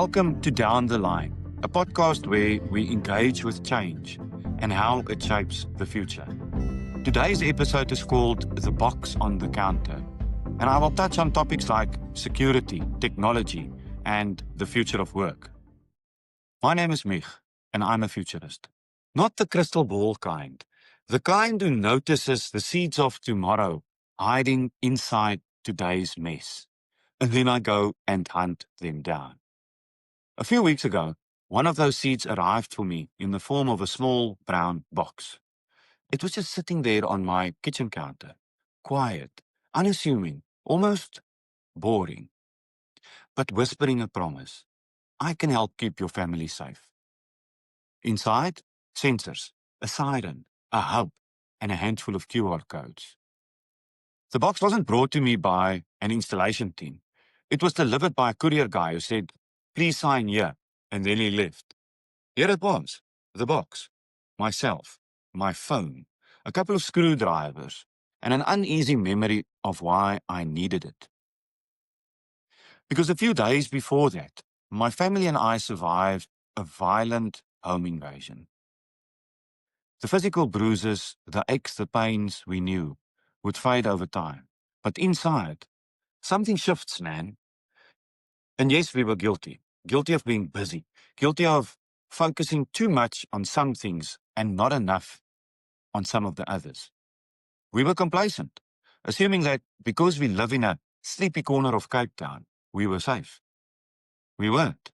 Welcome to Down the Line, a podcast where we engage with change and how it shapes the future. Today's episode is called The Box on the Counter, and I will touch on topics like security, technology, and the future of work. My name is Mich, and I'm a futurist. Not the crystal ball kind, the kind who notices the seeds of tomorrow hiding inside today's mess. And then I go and hunt them down. A few weeks ago, one of those seeds arrived for me in the form of a small brown box. It was just sitting there on my kitchen counter, quiet, unassuming, almost boring, but whispering a promise. I can help keep your family safe. Inside, sensors, a siren, a hub, and a handful of QR codes. The box wasn't brought to me by an installation team. It was delivered by a courier guy who said, "Please sign here," and then he left. Here it was, the box, myself, my phone, a couple of screwdrivers, and an uneasy memory of why I needed it. Because a few days before that, my family and I survived a violent home invasion. The physical bruises, the aches, the pains we knew would fade over time. But inside, something shifts, man. And yes, we were guilty of being busy, guilty of focusing too much on some things and not enough on some of the others. We were complacent, assuming that because we live in a sleepy corner of Cape Town, we were safe. We weren't.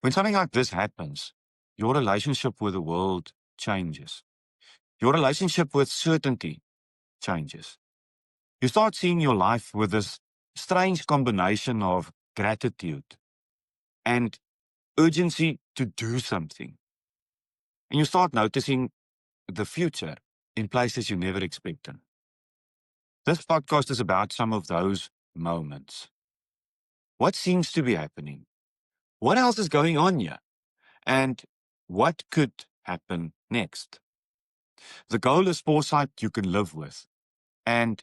When something like this happens, your relationship with the world changes. Your relationship with certainty changes. You start seeing your life with this strange combination of gratitude and urgency to do something. And you start noticing the future in places you never expected. This podcast is about some of those moments. What seems to be happening? What else is going on here? And what could happen next? The goal is foresight you can live with and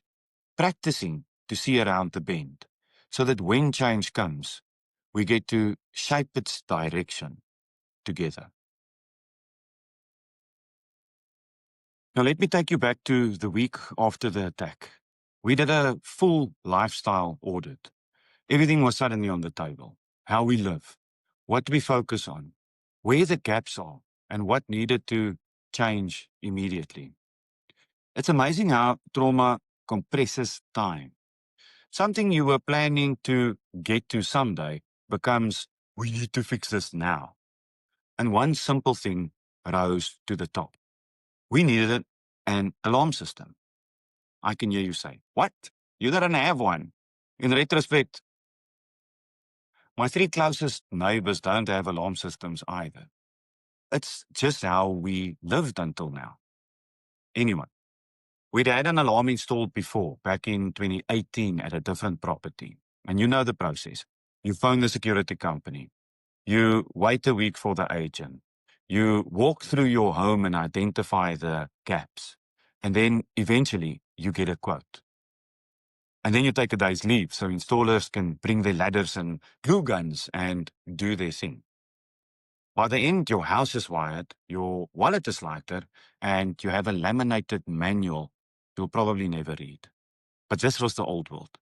practicing to see around the bend so that when change comes, we get to shape its direction together. Now, let me take you back to the week after the attack. We did a full lifestyle audit. Everything was suddenly on the table. How we live, what we focus on, where the gaps are, and what needed to change immediately. It's amazing how trauma compresses time. Something you were planning to get to someday becomes, we need to fix this now. And one simple thing rose to the top. We needed an alarm system. I can hear you say, "What? You didn't have one." In retrospect, my three closest neighbors don't have alarm systems either. It's just how we lived until now. Anyway, we'd had an alarm installed before, back in 2018 at a different property. And you know the process. You phone the security company. You wait a week for the agent. You walk through your home and identify the gaps. And then eventually you get a quote. And then you take a day's leave so installers can bring their ladders and glue guns and do their thing. By the end, your house is wired, your wallet is lighter, and you have a laminated manual you'll probably never read. But this was the old world.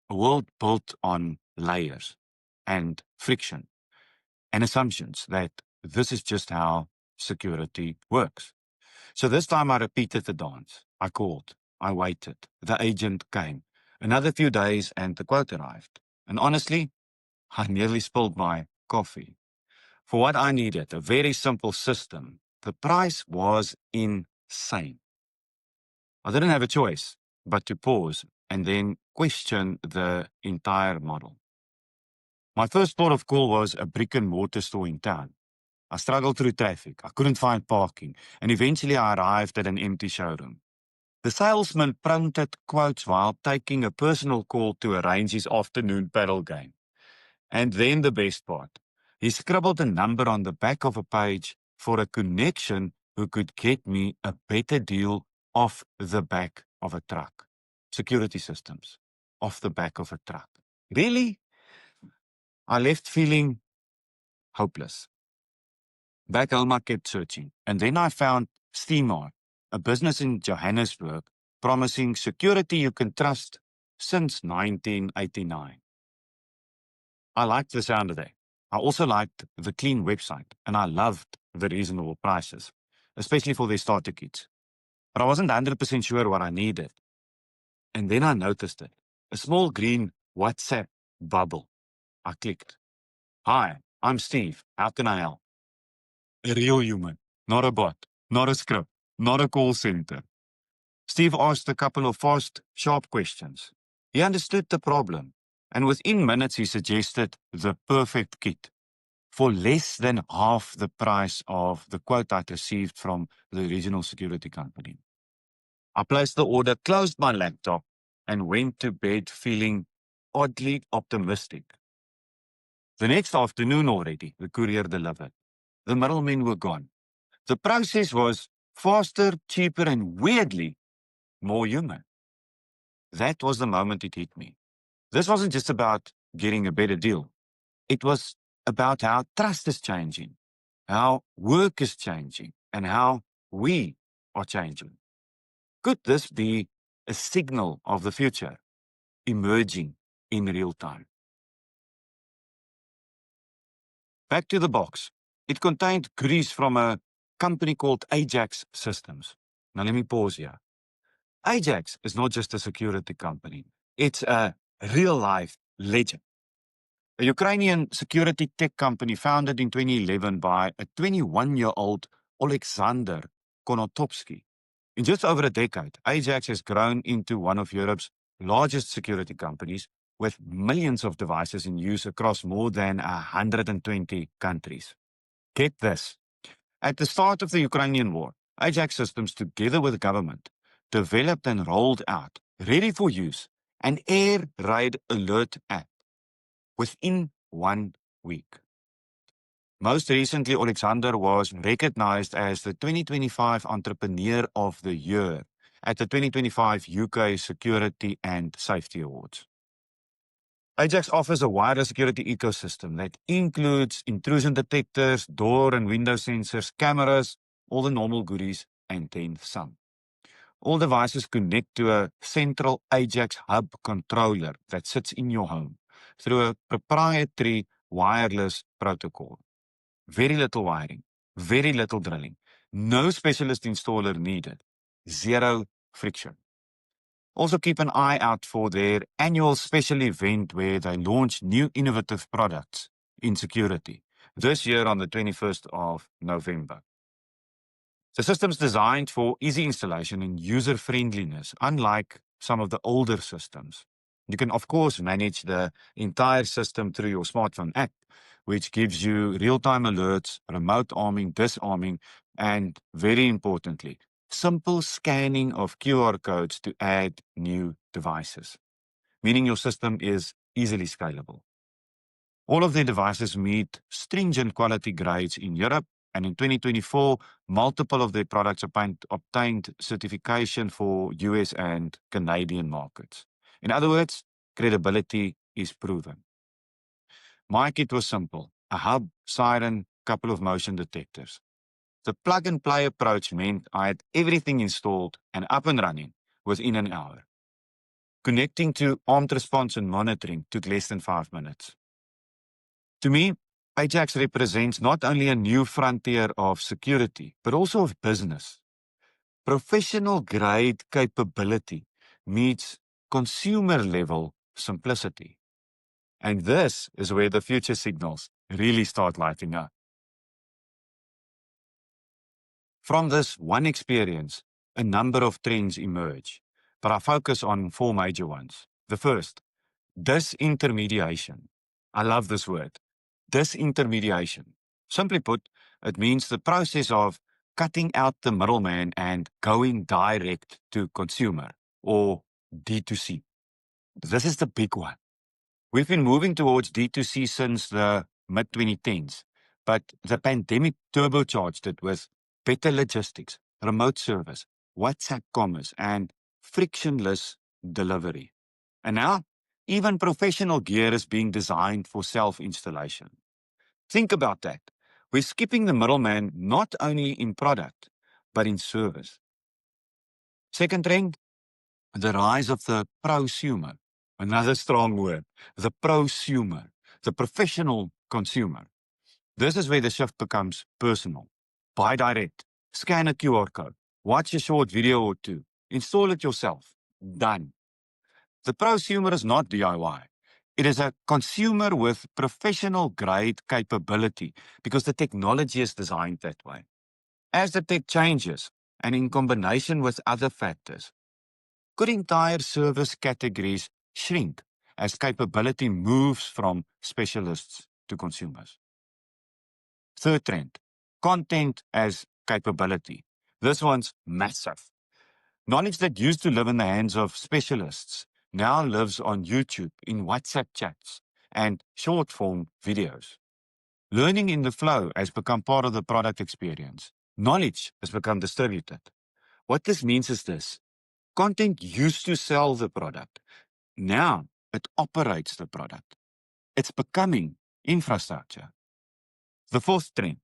A world built on layers and friction and assumptions that this is just how security works. So this time I repeated the dance. I called. I waited. The agent came. Another few days and the quote arrived. And honestly, I nearly spilled my coffee. For what I needed, a very simple system, the price was insane. I didn't have a choice but to pause and then question the entire model. My first port of call was a brick and mortar store in town. I struggled through traffic. I couldn't find parking. And eventually I arrived at an empty showroom. The salesman printed quotes while taking a personal call to arrange his afternoon paddle game. And then the best part. He scribbled a number on the back of a page for a connection who could get me a better deal off the back of a truck. Security systems. Off the back of a truck. Really? I left feeling hopeless. Back home, I kept searching, and then I found Steamart, a business in Johannesburg, promising security you can trust since 1989. I liked the sound of that. I also liked the clean website, and I loved the reasonable prices, especially for their starter kits. But I wasn't 100% sure what I needed. And then I noticed it. A small green WhatsApp bubble. I clicked. Hi, I'm Steve. How can I help? A real human, not a bot, not a script, not a call center. Steve asked a couple of fast, sharp questions. He understood the problem, and within minutes he suggested the perfect kit for less than half the price of the quote I'd received from the original security company. I placed the order, closed my laptop, and went to bed feeling oddly optimistic. The next afternoon already, the courier delivered. The middlemen were gone. The process was faster, cheaper, and weirdly more human. That was the moment it hit me. This wasn't just about getting a better deal. It was about how trust is changing, how work is changing, and how we are changing. Could this be a signal of the future emerging in real time? Back to the box. It contained goodies from a company called Ajax Systems. Now let me pause here. Ajax is not just a security company. It's a real-life legend. A Ukrainian security tech company founded in 2011 by a 21-year-old Alexander Konotopsky. In just over a decade, Ajax has grown into one of Europe's largest security companies with millions of devices in use across more than 120 countries. Get this. At the start of the Ukrainian war, Ajax Systems, together with the government, developed and rolled out, ready for use, an air raid alert app within 1 week. Most recently, Alexander was recognized as the 2025 Entrepreneur of the Year at the 2025 UK Security and Safety Awards. Ajax offers a wider security ecosystem that includes intrusion detectors, door and window sensors, cameras, all the normal goodies, and then some. All devices connect to a central Ajax hub controller that sits in your home through a proprietary wireless protocol. Very little wiring, very little drilling, no specialist installer needed, zero friction. Also keep an eye out for their annual special event where they launch new innovative products in security, this year on the 21st of November. The system's designed for easy installation and user friendliness, unlike some of the older systems. You can, of course, manage the entire system through your smartphone app, which gives you real-time alerts, remote arming, disarming, and very importantly, simple scanning of QR codes to add new devices, meaning your system is easily scalable. All of their devices meet stringent quality grades in Europe, and in 2024, multiple of their products obtained certification for US and Canadian markets. In other words, credibility is proven. My kit was simple: a hub, siren, couple of motion detectors. The plug-and-play approach meant I had everything installed and up and running within an hour. Connecting to armed response and monitoring took less than 5 minutes. To me, Ajax represents not only a new frontier of security, but also of business. Professional-grade capability meets consumer-level simplicity. And this is where the future signals really start lighting up. From this one experience, a number of trends emerge, but I focus on 4 major ones. The first, disintermediation. I love this word. Disintermediation. Simply put, it means the process of cutting out the middleman and going direct to consumer, or D2C. This is the big one. We've been moving towards D2C since the mid-2010s, but the pandemic turbocharged it with better logistics, remote service, WhatsApp commerce, and frictionless delivery. And now Even professional gear is being designed for self-installation. Think about that. We're skipping the middleman not only in product, but in service. Second trend, the rise of the prosumer. Another strong word, the prosumer, the professional consumer. This is where the shift becomes personal. Buy direct, scan a QR code, watch a short video or two, install it yourself. Done. The prosumer is not DIY. It is a consumer with professional grade capability because the technology is designed that way. As the tech changes, and in combination with other factors, could entire service categories shrink as capability moves from specialists to consumers? Third trend, content as capability. This one's massive. Knowledge that used to live in the hands of specialists now lives on YouTube, in WhatsApp chats, and short-form videos. Learning in the flow has become part of the product experience. Knowledge has become distributed. What this means is this. Content used to sell the product. Now it operates the product. It's becoming infrastructure. The fourth trend,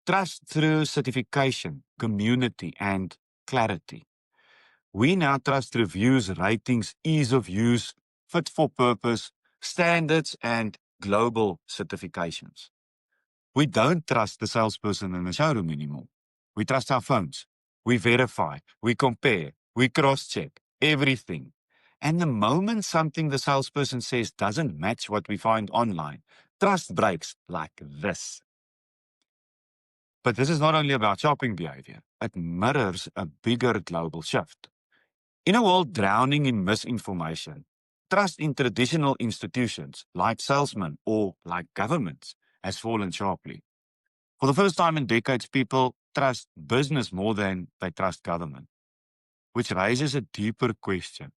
trust through certification, community, and clarity. We now trust reviews, ratings, ease of use, fit for purpose, standards, and global certifications. We don't trust the salesperson in the showroom anymore. We trust our phones. We verify, we compare, we cross-check everything. And the moment something the salesperson says doesn't match what we find online, trust breaks like this. But this is not only about shopping behavior. It mirrors a bigger global shift. In a world drowning in misinformation, trust in traditional institutions like salesmen or like governments has fallen sharply. For the first time in decades, people trust business more than they trust government, which raises a deeper question.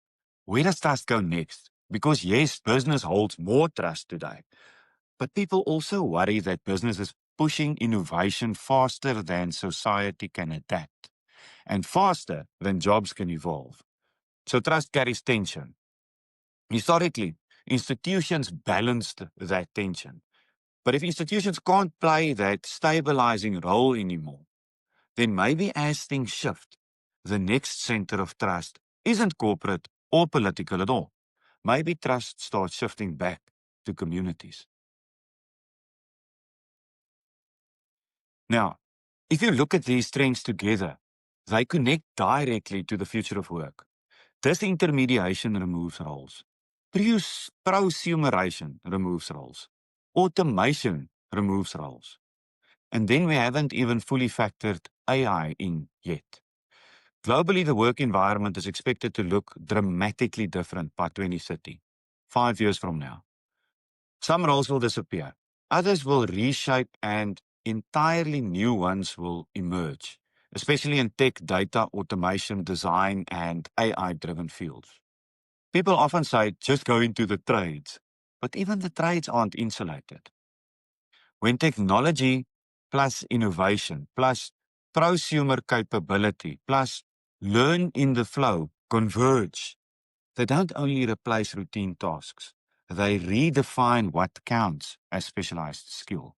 Where does trust go next? Because yes, business holds more trust today, but people also worry that business is pushing innovation faster than society can adapt and faster than jobs can evolve. So trust carries tension. Historically, institutions balanced that tension. But if institutions can't play that stabilizing role anymore, then maybe as things shift, the next center of trust isn't corporate or political at all. Maybe trust starts shifting back to communities. Now, if you look at these trends together, they connect directly to the future of work. Disintermediation removes roles. Prosumeration removes roles. Automation removes roles. And then we haven't even fully factored AI in yet. Globally, the work environment is expected to look dramatically different by 2030, 5 years from now. Some roles will disappear. Others will reshape and entirely new ones will emerge, especially in tech, data, automation, design, and AI-driven fields. People often say, just go into the trades, but even the trades aren't insulated. When technology plus innovation plus prosumer capability plus learn in the flow converge, they don't only replace routine tasks, they redefine what counts as specialized skill.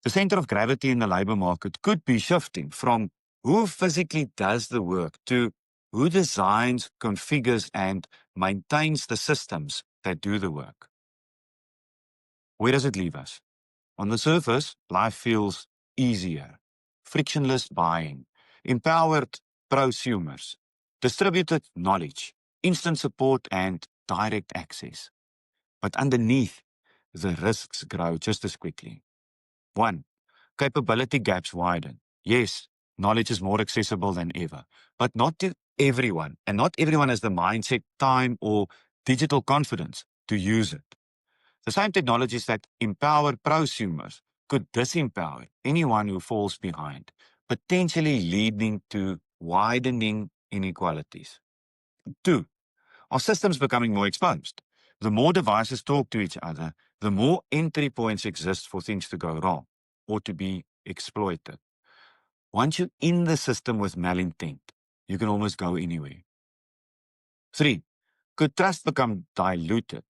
The center of gravity in the labor market could be shifting from who physically does the work to who designs, configures, and maintains the systems that do the work. Where does it leave us? On the surface, life feels easier, frictionless buying, empowered prosumers, distributed knowledge, instant support, and direct access. But underneath, the risks grow just as quickly. 1. Capability gaps widen. Yes, knowledge is more accessible than ever, but not to everyone, and not everyone has the mindset, time, or digital confidence to use it. The same technologies that empower prosumers could disempower anyone who falls behind, potentially leading to widening inequalities. 2. Are systems becoming more exposed? The more devices talk to each other, the more entry points exist for things to go wrong or to be exploited. Once you're in the system with malintent, you can almost go anywhere. 3. Could trust become diluted?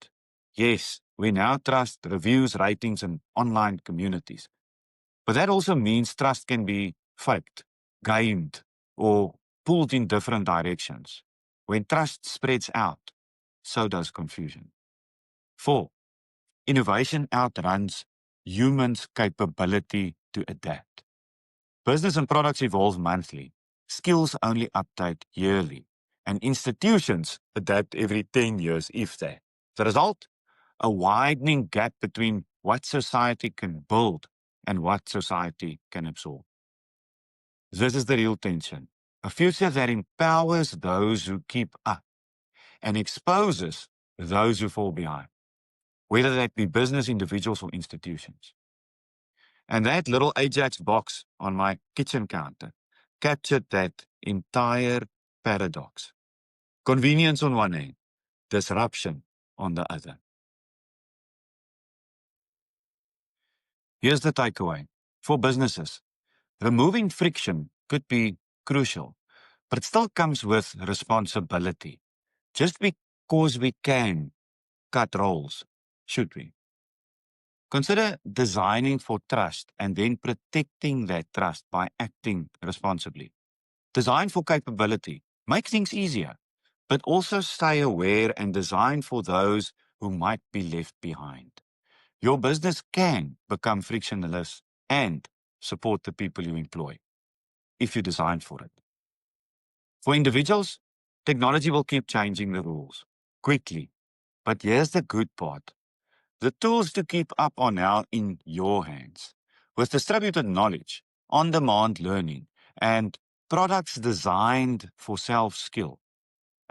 Yes, we now trust reviews, ratings, and online communities. But that also means trust can be faked, gamed, or pulled in different directions. When trust spreads out, so does confusion. 4. Innovation outruns humans' capability to adapt. Business and products evolve monthly. Skills only update yearly. And institutions adapt every 10 years, if that. The result? A widening gap between what society can build and what society can absorb. This is the real tension. A future that empowers those who keep up and exposes those who fall behind, whether that be business, individuals, or institutions. And that little Ajax box on my kitchen counter captured that entire paradox. Convenience on one hand, disruption on the other. Here's the takeaway. For businesses, removing friction could be crucial, but it still comes with responsibility. Just because we can cut roles, should we? Consider designing for trust and then protecting that trust by acting responsibly. Design for capability. Make things easier, but also stay aware and design for those who might be left behind. Your business can become frictionless and support the people you employ if you design for it. For individuals, technology will keep changing the rules quickly. But here's the good part. The tools to keep up are now in your hands. With distributed knowledge, on-demand learning, and products designed for self-skill,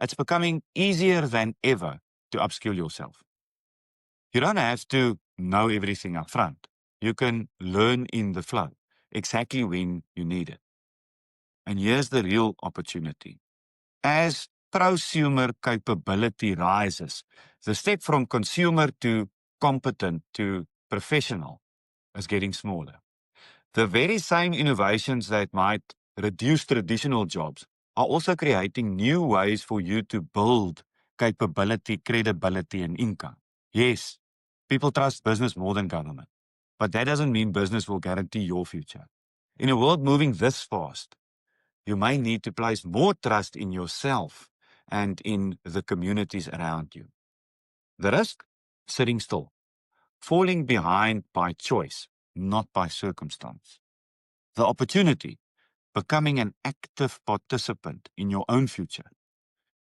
it's becoming easier than ever to upskill yourself. You don't have to know everything up front. You can learn in the flow, exactly when you need it. And here's the real opportunity. As prosumer capability rises, the step from consumer to competent to professional is getting smaller. The very same innovations that might reduce traditional jobs are also creating new ways for you to build capability, credibility, and income. Yes, people trust business more than government, but that doesn't mean business will guarantee your future. In a world moving this fast, you may need to place more trust in yourself and in the communities around you. The risk? Sitting still, falling behind by choice, not by circumstance. The opportunity? Becoming an active participant in your own future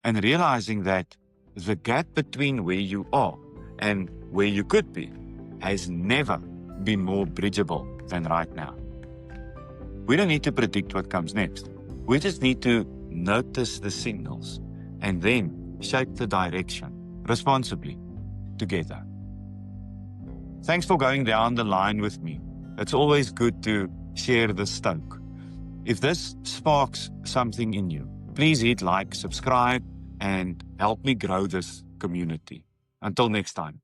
and realizing that the gap between where you are and where you could be has never been more bridgeable than right now. We don't need to predict what comes next. We just need to notice the signals and then shape the direction responsibly together. Thanks for going down the line with me. It's always good to share the stoke. If this sparks something in you, please hit like, subscribe, and help me grow this community. Until next time.